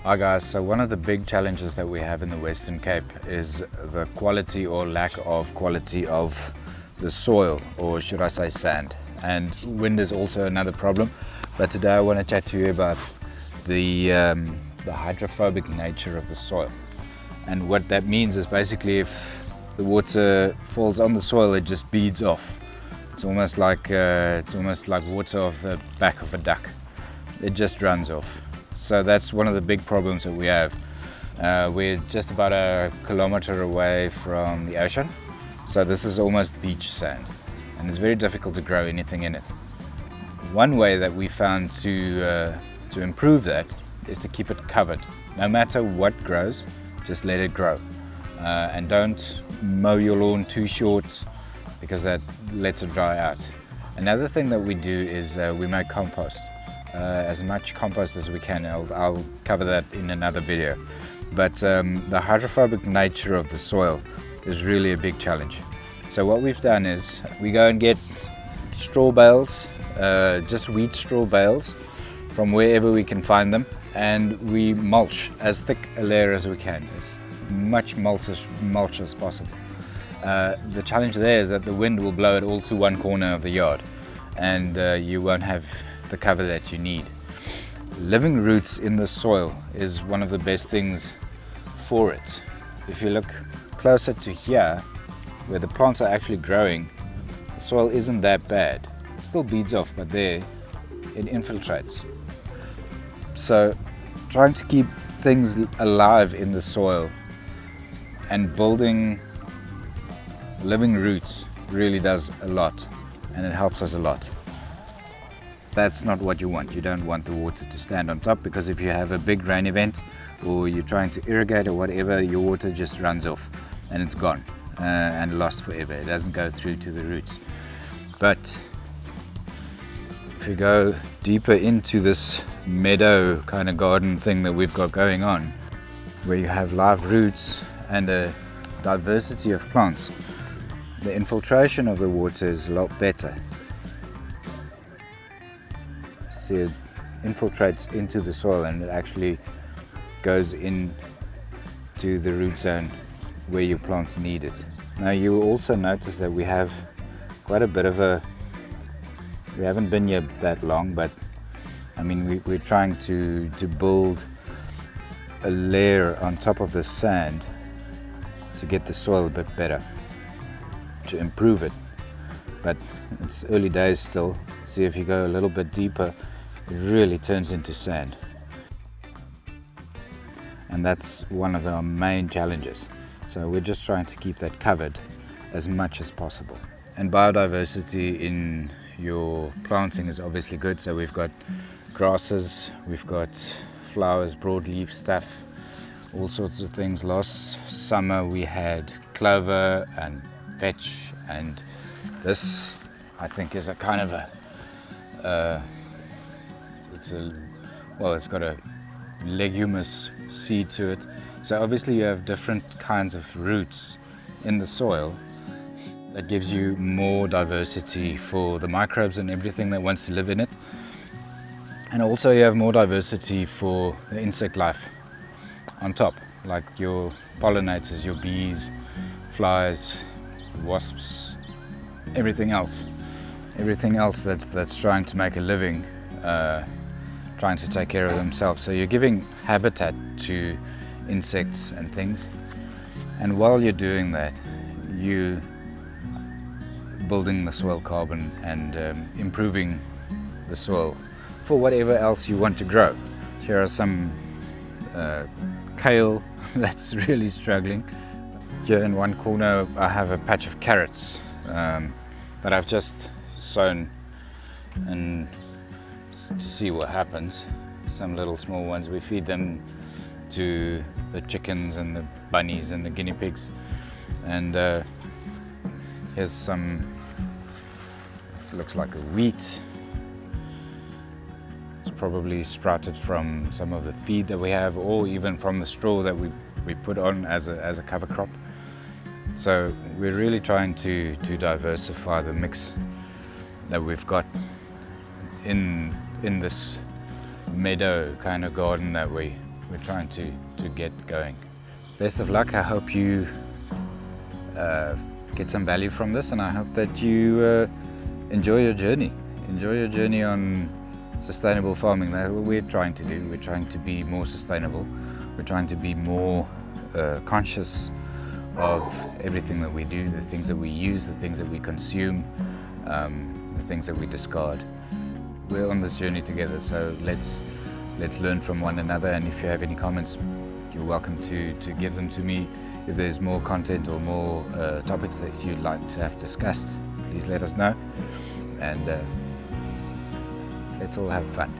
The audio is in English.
Hi guys, so one of the big challenges that we have in the Western Cape is the quality or lack of quality of the soil, or should I say sand. And wind is also another problem, but today I want to chat to you about the hydrophobic nature of the soil. And what that means is basically if the water falls on the soil, it just beads off. It's almost like water off the back of a duck. It just runs off. So that's one of the big problems that we have. We're just about a kilometer away from the ocean, so this is almost beach sand, and it's very difficult to grow anything in it. One way that we found to improve that is to keep it covered. No matter what grows, just let it grow, and don't mow your lawn too short, because that lets it dry out. Another thing that we do is we make compost. As much compost as we can. I'll cover that in another video. But the hydrophobic nature of the soil is really a big challenge. So what we've done is we go and get straw bales, just wheat straw bales from wherever we can find them, and we mulch as thick a layer as we can, as much mulch as possible. The challenge there is that the wind will blow it all to one corner of the yard, and you won't have the cover that you need. Living roots in the soil is one of the best things for it. If you look closer to here, where the plants are actually growing, the soil isn't that bad. It still beads off, but there it infiltrates. So trying to keep things alive in the soil and building living roots really does a lot, and it helps us a lot. That's not what you want. You don't want the water to stand on top, because if you have a big rain event or you're trying to irrigate or whatever, your water just runs off and it's gone and lost forever. It doesn't go through to the roots. But if you go deeper into this meadow kind of garden thing that we've got going on, where you have live roots and a diversity of plants, the infiltration of the water is a lot better. See, it infiltrates into the soil and it actually goes into the root zone where your plants need it. Now you will also notice that we have quite a bit of we haven't been here that long, but I mean we're trying to build a layer on top of the sand to get the soil a bit better, to improve it. But it's early days still. See, if you go a little bit deeper, it really turns into sand. And that's one of our main challenges. So we're just trying to keep that covered as much as possible. And biodiversity in your planting is obviously good. So we've got grasses, we've got flowers, broadleaf stuff, all sorts of things. Last summer we had clover and vetch, and this I think is a kind of it's got a leguminous seed to it. So obviously you have different kinds of roots in the soil. That gives you more diversity for the microbes and everything that wants to live in it. And also you have more diversity for the insect life on top, like your pollinators, your bees, flies, wasps, everything else that's trying to make a living, trying to take care of themselves. So you're giving habitat to insects and things, and while you're doing that, you building the soil carbon and improving the soil for whatever else you want to grow. Here are some kale that's really struggling. Here in one corner I have a patch of carrots that I've just sown, and to see what happens. Some little small ones, we feed them to the chickens and the bunnies and the guinea pigs. And here's some, looks like a wheat. It's probably sprouted from some of the feed that we have, or even from the straw that we put on as a cover crop. So we're really trying to diversify the mix that we've got in this meadow kind of garden that we we're trying to get going. Best of luck. I hope you get some value from this, and I hope that you enjoy your journey. Enjoy your journey on sustainable farming. That's what we're trying to do. We're trying to be more sustainable. We're trying to be more conscious of everything that we do, the things that we use, the things that we consume, the things that we discard. We're on this journey together, so let's learn from one another. And if you have any comments, you're welcome to give them to me. If there's more content or more topics that you'd like to have discussed, please let us know, and let's all have fun.